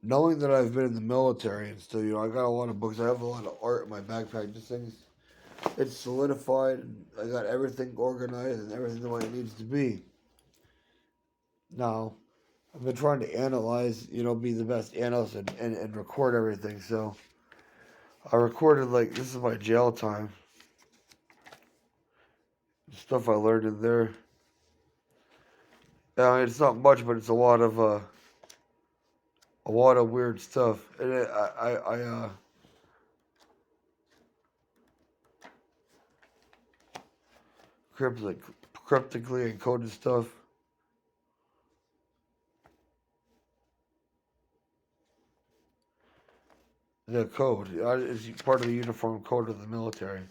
knowing that I've been in the military and still, I got a lot of books. I have a lot of art in my backpack. Just things. It's solidified, and I got everything organized and everything the way it needs to be. Now, I've been trying to analyze, be the best analyst and record everything. So I recorded, this is my jail time. Stuff I learned in there. It's not much, but it's a lot of weird stuff. And cryptic, cryptically encoded stuff. The code is part of the uniform code of the military.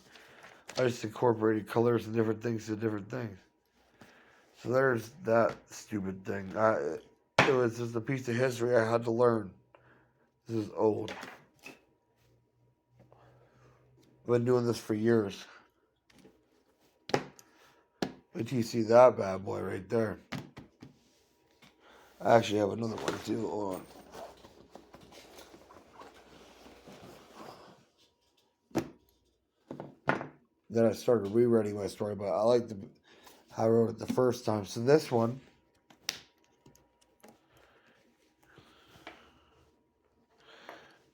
I just incorporated colors and different things to different things. So there's that stupid thing. It was just a piece of history I had to learn. This is old. I've been doing this for years. Wait till you see that bad boy right there. I actually have another one too. Hold on. Then I started rewriting my story, but I like how I wrote it the first time. So this one,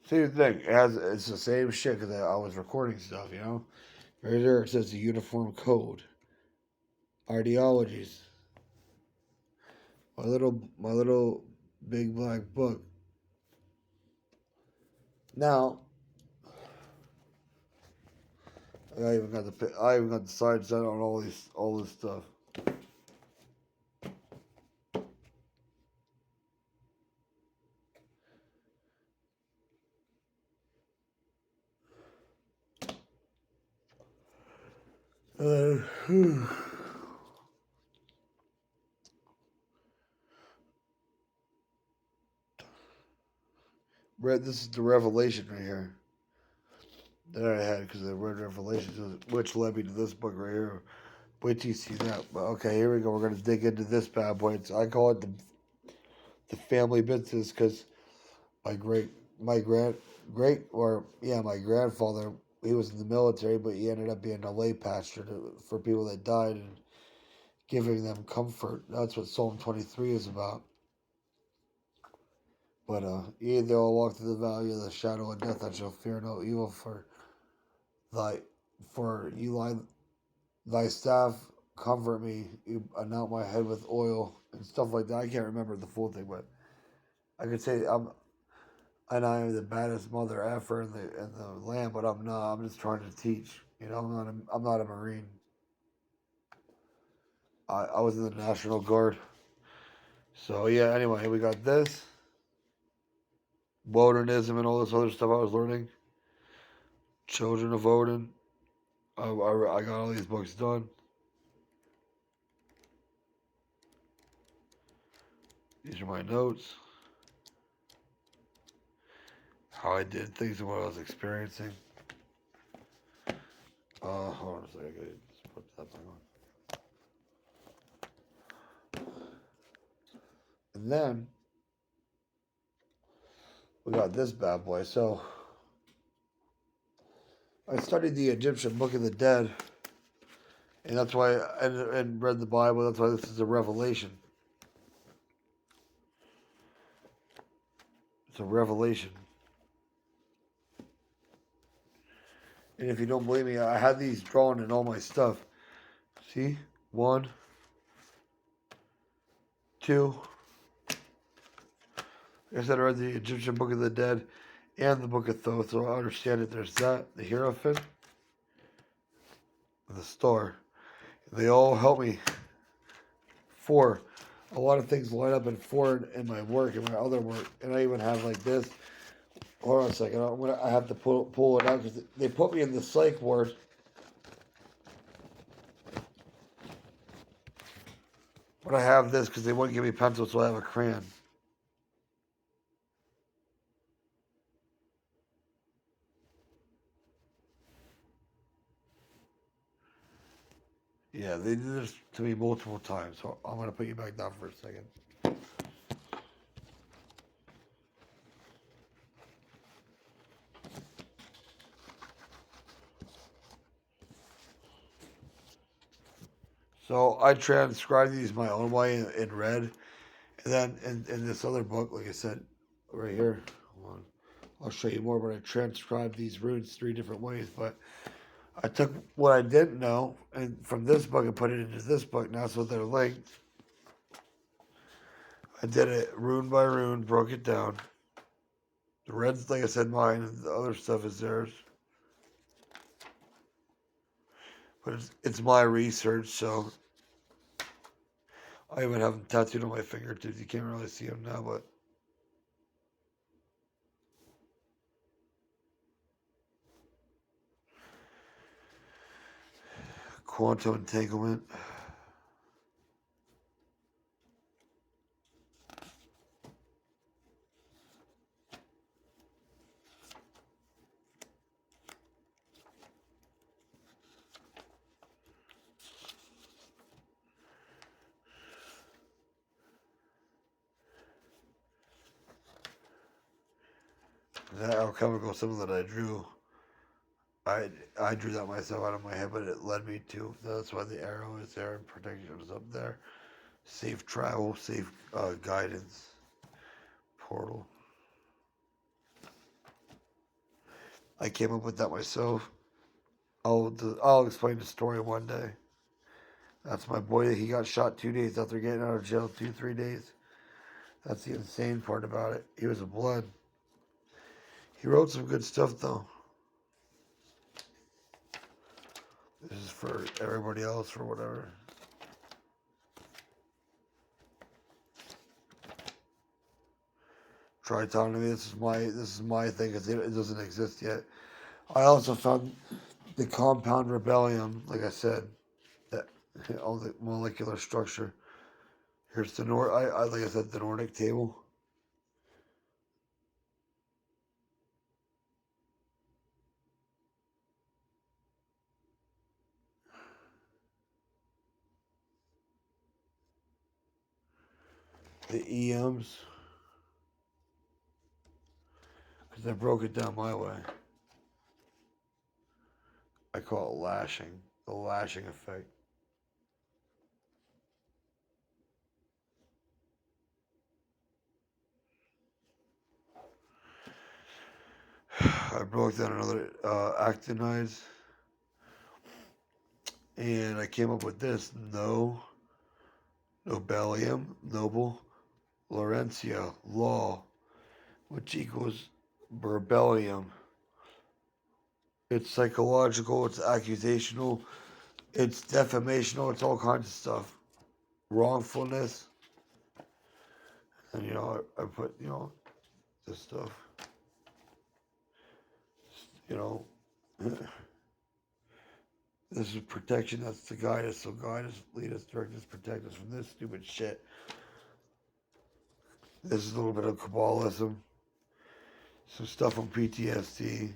same thing. It's the same shit because I was recording stuff. Right there it says the uniform code, ideologies. My little big black book. Now, I even got the side set on all this stuff. This is the Revelation right here that I had because I read Revelations, which led me to this book right here. Wait till you see that. But okay, here we go. We're gonna dig into this bad boy. I call it the family business because my my grandfather, he was in the military, but he ended up being a lay pastor for people that died and giving them comfort. That's what Psalm 23 is about. But ye that will walk through the valley of the shadow of death, I shall fear no evil, thy for you lie thy staff comfort me. You anoint my head with oil and stuff like that. I can't remember the full thing, but I could say I am the baddest mother ever in the land, but I'm not. I'm just trying to teach. I'm not a Marine. I was in the National Guard. So yeah. Anyway, we got this Wodenism and all this other stuff I was learning. Children of Odin. I got all these books done. These are my notes. How I did things and what I was experiencing. Hold on a second. I gotta just put that back on. And then we got this bad boy. So I studied the Egyptian Book of the Dead, and that's why and read the Bible. That's why this is a revelation. It's a revelation. And if you don't believe me, I had these drawn in all my stuff. See? 1, 2. Like I said, I read the Egyptian Book of the Dead and the Book of Thoth, so I understand it. There's that, the Hierophant, the star. They all help me. 4. A lot of things line up in 4 in my work and my other work. And I even have like this. Hold on a second. I have to pull it out because they put me in the psych ward. But I have this because they wouldn't give me pencils, so I have a crayon. Yeah, they did this to me multiple times, so I'm going to put you back down for a second. So I transcribed these my own way in red, and then in this other book, like I said, right here, hold on, I'll show you more. But I transcribed these runes 3 different ways. But I took what I didn't know, and from this book and put it into this book. Now so they're linked. I did it rune by rune, broke it down. The red's, like I said, mine, and the other stuff is theirs. But it's my research, so I even have them tattooed on my fingertips. You can't really see them now, but quantum entanglement. That alchemical symbol that I drew, I drew that myself out of my head, but it led me to. That's why the arrow is there and protection is up there. Safe travel, safe guidance, portal. I came up with that myself. I'll explain the story one day. That's my boy. He got shot 2 days after getting out of jail. 3 days. That's the insane part about it. He was a blood. He wrote some good stuff though. This is for everybody else for whatever. Tritonomy. This is my thing because it doesn't exist yet. I also found the compound rebellium. Like I said, that all the molecular structure. Here's the like I said, the Nordic table. The EMs. Because I broke it down my way. I call it lashing. The lashing effect. I broke down another actinides. And I came up with this. Nobelium, noble, Laurentia, law, which equals rebellium. It's psychological, it's accusational, it's defamational, it's all kinds of stuff. Wrongfulness. And, I put, this stuff. You know, this is protection, that's to guide us. So guide us, lead us, direct us, protect us from this stupid shit. This is a little bit of Kabbalism. Some stuff on PTSD.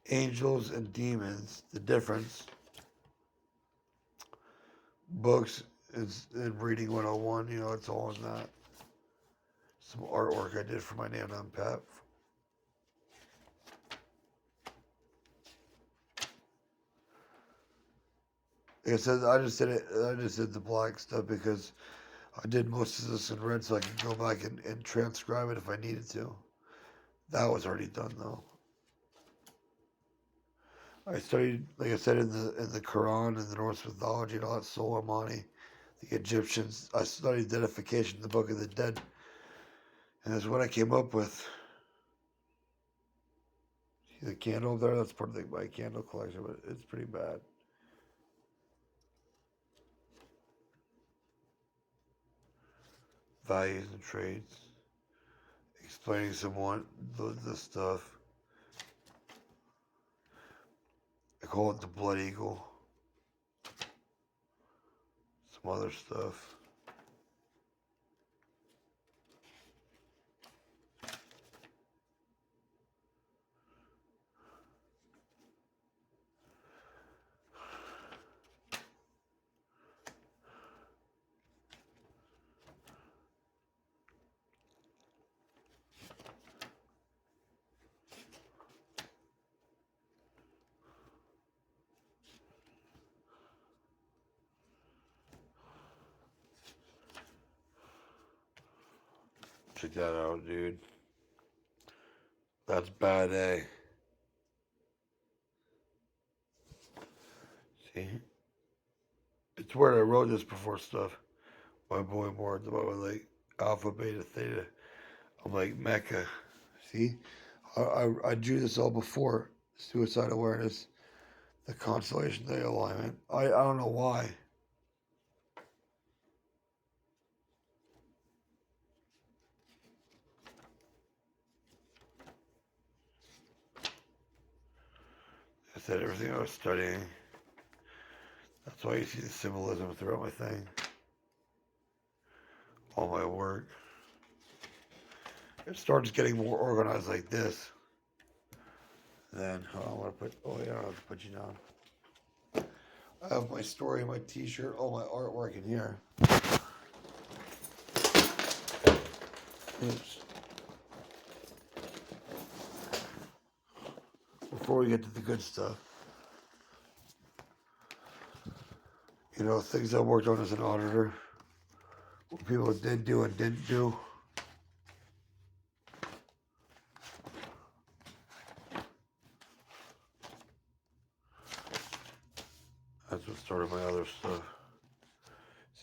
Angels and demons, the difference. Books is in Reading 101, it's all in that. Some artwork I did for my Nan and Pep. Like I said, I just did the black stuff because I did most of this in red so I could go back and transcribe it if I needed to. That was already done though. I studied, like I said, in the Quran and the Norse mythology and all that Soleimani, the Egyptians. I studied identification in the Book of the Dead, and that's what I came up with. See the candle up there? That's part of my candle collection, but it's pretty bad. Values and traits. Explaining the stuff. I call it the Blood Eagle. Some other stuff. Check that out, dude. That's bad, eh? See? It's where I wrote this before stuff. My boy more about like alpha, beta, theta. I'm like Mecca. See? I drew this all before. Suicide awareness, the constellation, the alignment. I don't know why. I said everything I was studying. That's why you see the symbolism throughout my thing. All my work. It starts getting more organized like this. Then, I want to put, oh yeah, I'll have to put you down. I have my story, my t-shirt, all my artwork in here. Oops. Before we get to the good stuff. You know, things I worked on as an auditor. What people did do and didn't do. That's what started my other stuff.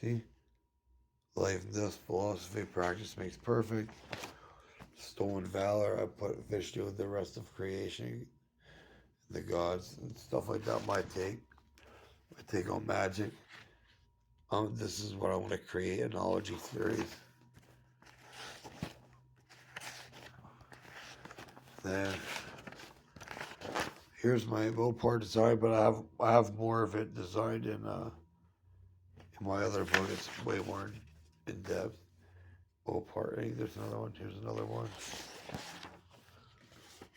See? Life and death, philosophy, practice makes perfect. Stolen valor, I put Vishnu with the rest of creation, the gods, and stuff like that. My take on magic. This is what I want to create, analogy theories. Then here's my Mopar design, but I have more of it designed in my other book. It's way more in depth. Mopar. Hey, there's another one. Here's another one.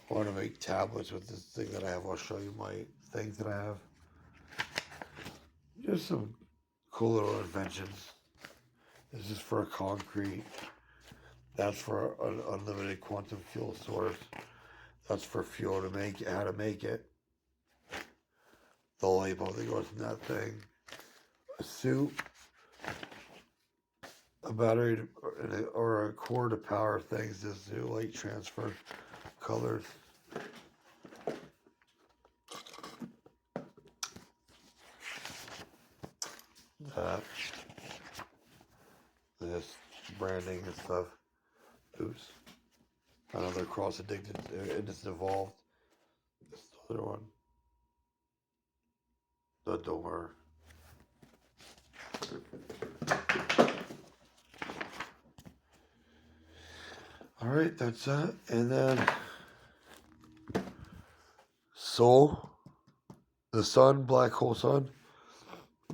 I want to make tablets with this thing that I have. I'll show you my things that I have. Just some cool little inventions. This is for a concrete. That's for an unlimited quantum fuel source. That's for fuel to make it, how to make it. The light bulb that goes in that thing. A suit. A battery or a core to power things. This do light transfer colors. That. This branding and stuff. Oops. Another cross addicted. It's evolved. This other one. That don't work. All right, that's that. And then Soul, the sun, black hole sun.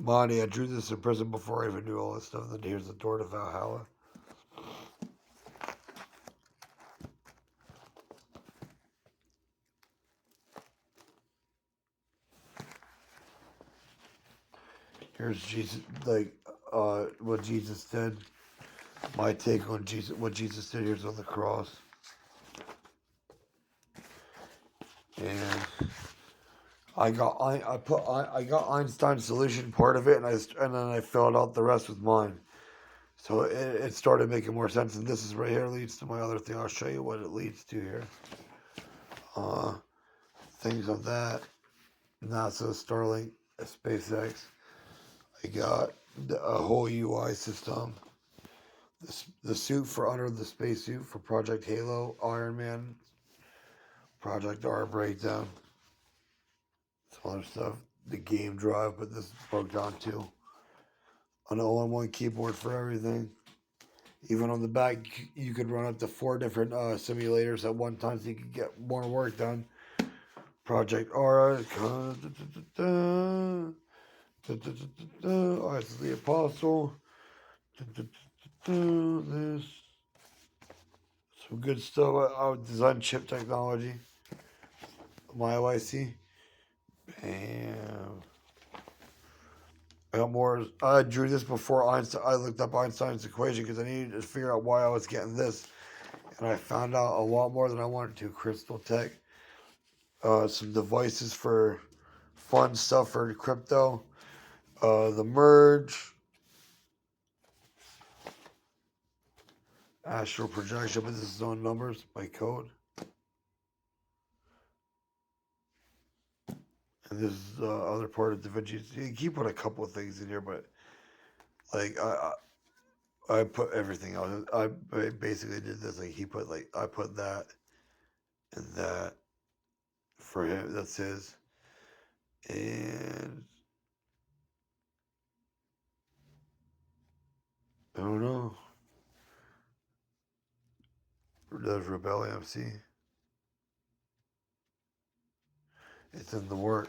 Monty, I drew this in prison before I even knew all this stuff. Then here's the door to Valhalla. Here's Jesus, like what Jesus did. My take on Jesus, what Jesus did. Here's on the cross, and I got Einstein's solution part of it, and then I filled out the rest with mine. So it started making more sense, and this is right here leads to my other thing. I'll show you what it leads to here. Things of that. NASA, Starlink, SpaceX. I got a whole UI system. The suit for under the spacesuit for Project Halo, Iron Man, Project R breakdown. Some other stuff. The game drive, but this broke down too. An all-in-one keyboard for everything. Even on the back, you could run up to 4 different simulators at one time so you could get more work done. Project Aura. Eyes of the Apostle. This. Some good stuff. I would design chip technology. My OIC. Bam. I got more. I drew this before Einstein. I looked up Einstein's equation because I needed to figure out why I was getting this. And I found out a lot more than I wanted to. Crystal Tech. Some devices for fun stuff for crypto. The merge. Astral projection, but this is on numbers by code. And this is the other part of Da Vinci. You keep put a couple of things in here, but like I put everything else. I basically did this. Like he put like I put that and that for him. That's his. And I don't know. Does rebellium? See, it's in the work.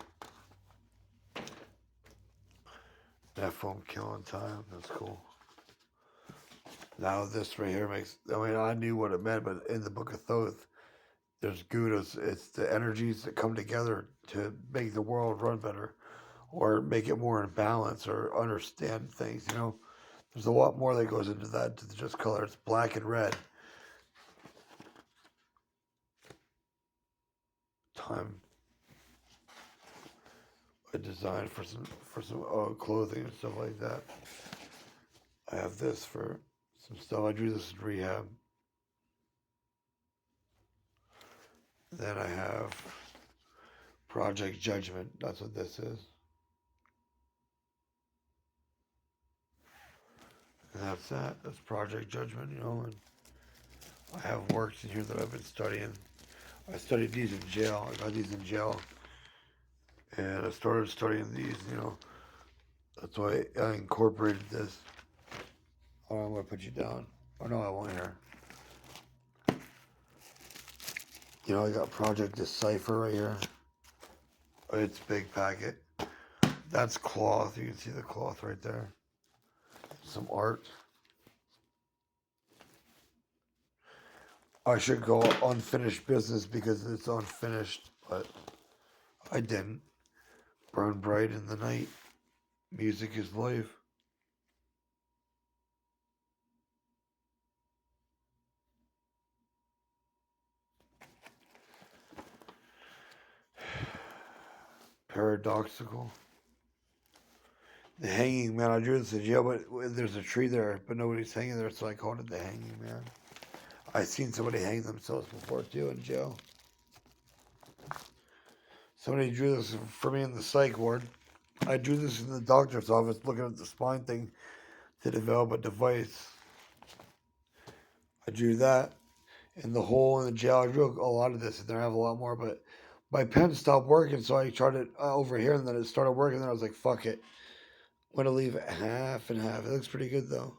That foam killing time. That's cool. Now this right here makes. I mean, I knew what it meant, but in the Book of Thoth, there's Guddas. It's the energies that come together to make the world run better, or make it more in balance, or understand things. You know, there's a lot more that goes into that than just color. It's black and red. Time. I designed for some clothing and stuff like that. I have this for some stuff. I drew this in rehab. Then I have Project Judgment. That's what this is. And that's that. That's Project Judgment, you know. And I have works in here that I've been studying. I studied these in jail. I got these in jail. And I started studying these, you know. That's why I incorporated this. Oh, I'm going to put you down. Oh, no, I won't here. You know, I got Project Decipher right here. It's big packet. That's cloth. You can see the cloth right there. Some art. I should go unfinished business because it's unfinished, but I didn't. Burn bright in the night. Music is life. Paradoxical. The Hanging Man. I drew this in jail, but there's a tree there, but nobody's hanging there, so I called it the Hanging Man. I've seen somebody hang themselves before too in jail. Somebody drew this for me in the psych ward. I drew this in the doctor's office looking at the spine thing to develop a device. I drew that in the hole in the jail. I drew a lot of this in there. I have a lot more, but my pen stopped working, so I tried it over here, and then it started working, and then I was like, fuck it. I'm going to leave it half and half. It looks pretty good, though.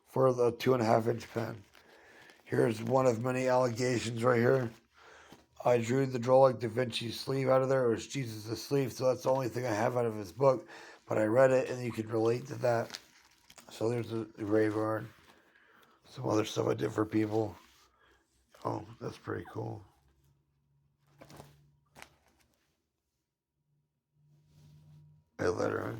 For the 2.5-inch pen. Here's one of many allegations right here. I drew the Draw Like Da Vinci sleeve out of there. It was Jesus' sleeve, so that's the only thing I have out of his book. But I read it, and you could relate to that. So there's the graveyard. Some other stuff I did for people. Oh, that's pretty cool. A lettering.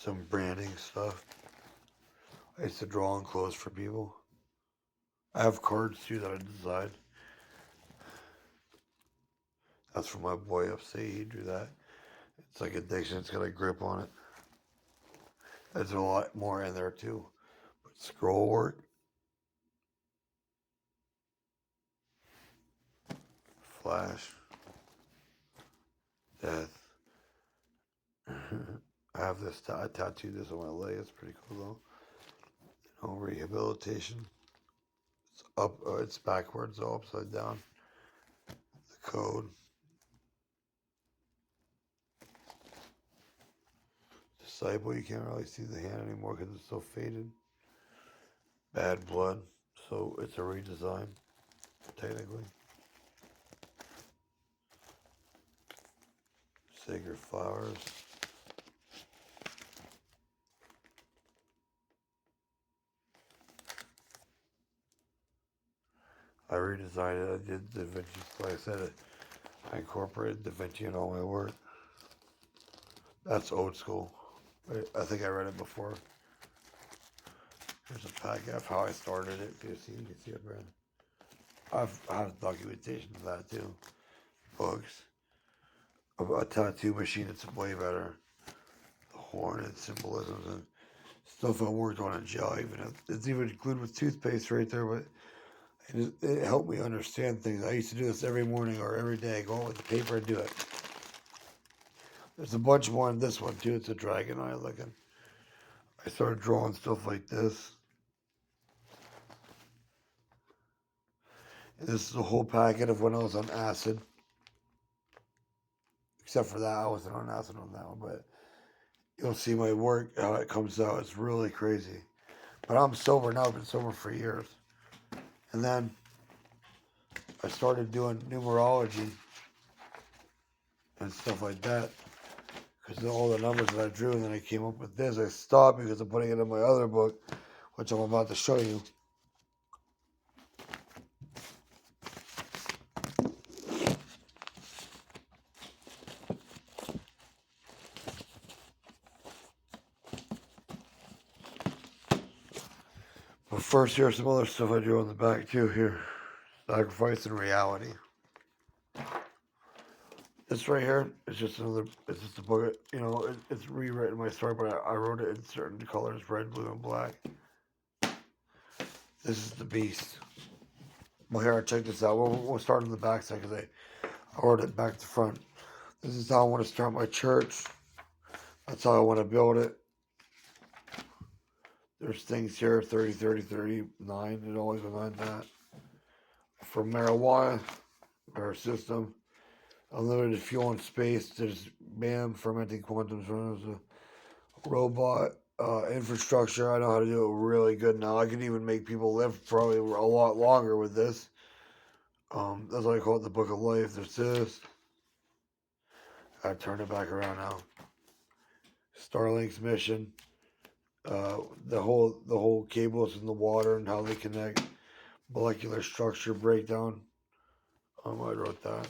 Some branding stuff. I used to draw on clothes for people. I have cards too that I designed. That's from my boy upstate. He drew that. It's like addiction. It's got a grip on it. There's a lot more in there too. But scroll work. Flash. Death. I have this. I tattooed this on my leg. It's pretty cool though. Rehabilitation. It's up. It's backwards, all upside down. The code. Disciple. You can't really see the hand anymore because it's so faded. Bad blood. So it's a redesign, technically. Sacred flowers. I redesigned it. I did Da Vinci. Like I said, I incorporated Da Vinci in all my work. That's old school. I think I read it before. Here's a packet of how I started it. You can see it, Brad. I have documentation of that too. Books. A tattoo machine that's way better. The horn and symbolisms and stuff I worked on in jail. It's even included with toothpaste right there, but it helped me understand things. I used to do this every morning or every day. Go out with the paper and do it. There's a bunch more in this one too. It's a dragon eye looking. I started drawing stuff like this. And this is a whole packet of when I was on acid. Except for that, I wasn't on acid on that one, but you'll see my work, how it comes out. It's really crazy. But I'm sober now. I've been sober for years. And then I started doing numerology and stuff like that because of all the numbers that I drew. And then I came up with this. I stopped because I'm putting it in my other book, which I'm about to show you. But first, here's some other stuff I drew on the back too. Here, sacrifice and reality. This right here is just another. It's just a book. It's rewritten my story, but I wrote it in certain colors: red, blue, and black. This is the beast. Well, here, check this out. We'll start on the back side because I wrote it back to front. This is how I want to start my church. That's how I want to build it. There's things here: 30, 30, 39. It always behind that. For marijuana, our system. Unlimited fuel and space. There's BAM, fermenting quantum. There's a robot infrastructure. I know how to do it really good now. I can even make people live probably a lot longer with this. That's why I call it the Book of Life. There's this. I turn it back around now. Starlink's mission. The whole cables in the water and how they connect. Molecular structure breakdown. I wrote that.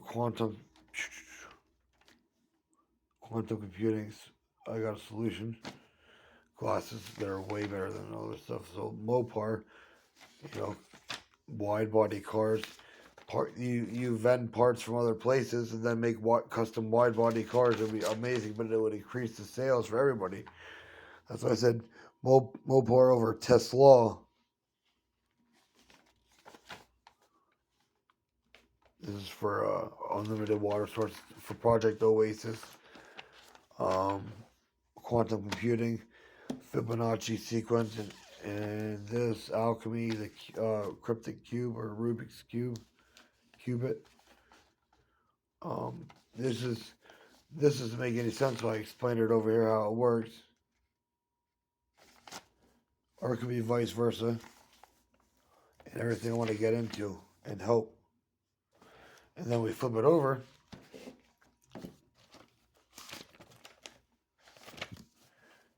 Quantum computing. I got a solution. Glasses that are way better than other stuff. So Mopar, wide body cars. You vend parts from other places and then make custom wide body cars. It would be amazing, but it would increase the sales for everybody. That's why I said Mopar over Tesla. This is for unlimited water source for Project Oasis. Quantum computing, Fibonacci sequence, and this alchemy, the cryptic cube or Rubik's qubit. This doesn't make any sense. So I explained it over here how it works. Or it could be vice versa. And everything I want to get into and help. And then we flip it over.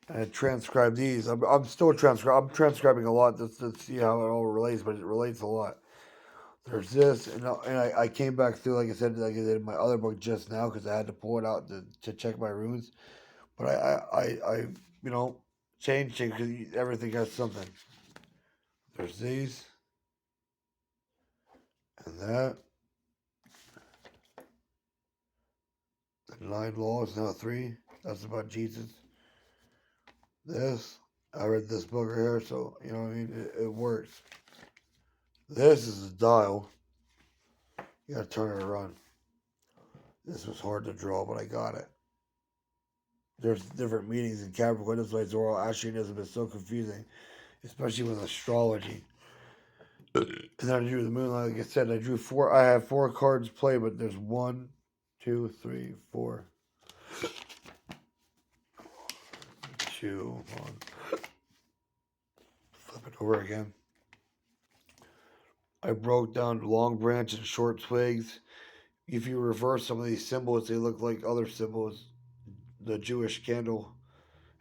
And transcribe these. I'm still transcribing. I'm transcribing a lot to see how it all relates, but it relates a lot. There's this, and I came back through, like I said, like I did in my other book just now, because I had to pull it out to check my runes. But I changed it because everything has something. There's these, and that. The 9 laws, now 3. That's about Jesus. This, I read this book right here, so, you know what I mean? It works. This is a dial. You gotta turn it around. This was hard to draw, but I got it. There's different meanings in Capricorn. That's why Zoro Ashranism is so confusing, especially with astrology. And then I drew the moon. Like I said, I drew 4. I have 4 cards played, but there's 1, 2, 3, 4. 2, 1. Flip it over again. I broke down long branch and short twigs. If you reverse some of these symbols, they look like other symbols. The Jewish candle.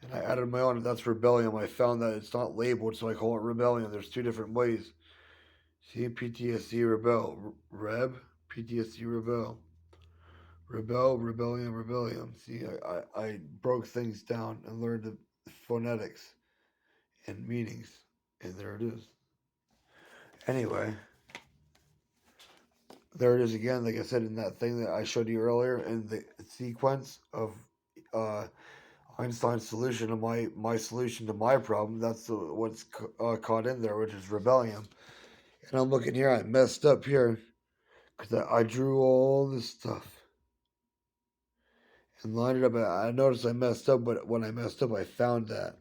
And I added my own. That's rebellium. I found that it's not labeled, so I call it rebellion. There's 2 different ways. See, PTSD rebel. PTSD rebel. Rebellion, rebellion. See, I broke things down and learned the phonetics and meanings. And there it is. Anyway, there it is again, like I said in that thing that I showed you earlier in the sequence of uh, Einstein's solution to my solution to my problem. That's what's caught in there, which is rebellion. And I'm looking here, I messed up here because I drew all this stuff and lined it up. I noticed I messed up, but when I messed up, I found that.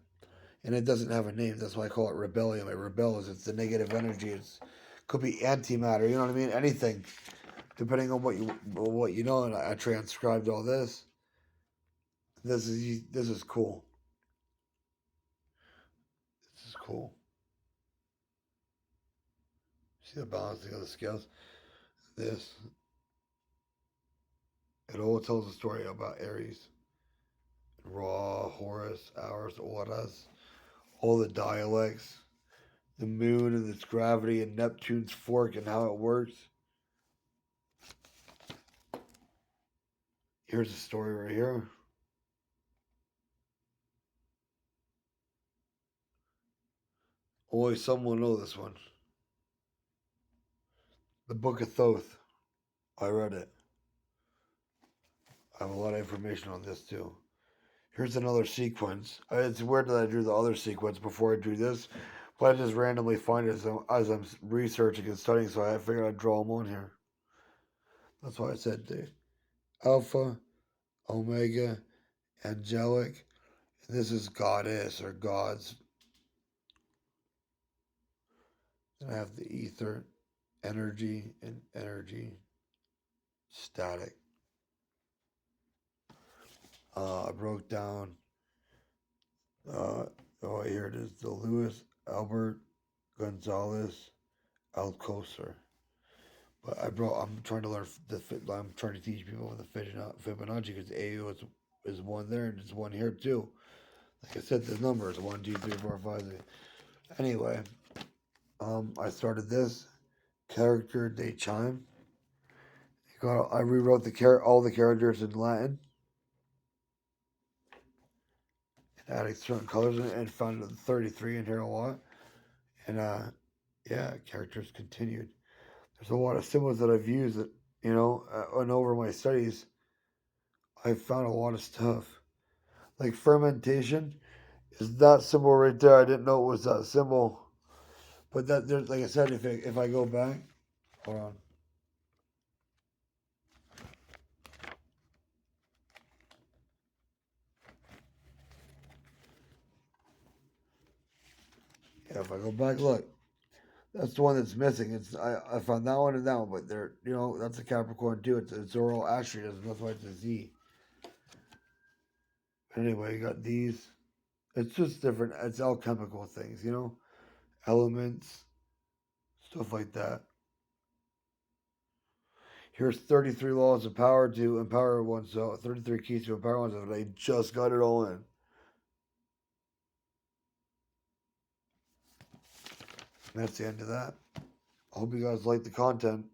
And it doesn't have a name. That's why I call it rebellion. It rebels. It's the negative energy. It's could be antimatter. You know what I mean? Anything, depending on what you know. And I transcribed all this. This is cool. This is cool. See the balancing of the scales. This it all tells a story about Aries, Ra, Horus, Hours, Auras, all the dialects, the moon and its gravity, and Neptune's fork and how it works. Here's a story right here. Only someone will know this one. The Book of Thoth. I read it. I have a lot of information on this too. Here's another sequence. It's weird that I drew the other sequence before I drew this, but I just randomly find it as I'm researching and studying, so I figured I'd draw them on here. That's why I said the Alpha, Omega, Angelic, and this is Goddess or Gods. And I have the Ether, Energy, and Energy, Static. I broke down. Oh, here it is. The Louis Albert Gonzalez Alcocer. But I'm trying to learn I'm trying to teach people the Fibonacci because AU is one there and there's one here too. Like I said, the numbers 1, 2, 3, 4, 5, 6. Anyway, I started this character de chime. I rewrote all the characters in Latin and added certain colors in it and found 33 in here a lot. And yeah, characters continued. There's a lot of symbols that I've used that and over my studies, I've found a lot of stuff. Like fermentation is that symbol right there. I didn't know it was that symbol. But there's like I said, if I go back, hold on. Yeah, if I go back, look, that's the one that's missing. I found that one and that one, but that's a Capricorn too. It's oral astrid, that's why it's a Z. Anyway, you got these. It's just different. It's alchemical things, elements, stuff like that. Here's 33 laws of power to empower oneself, 33 keys to empower oneself. And I just got it all in. And that's the end of that. I hope you guys like the content.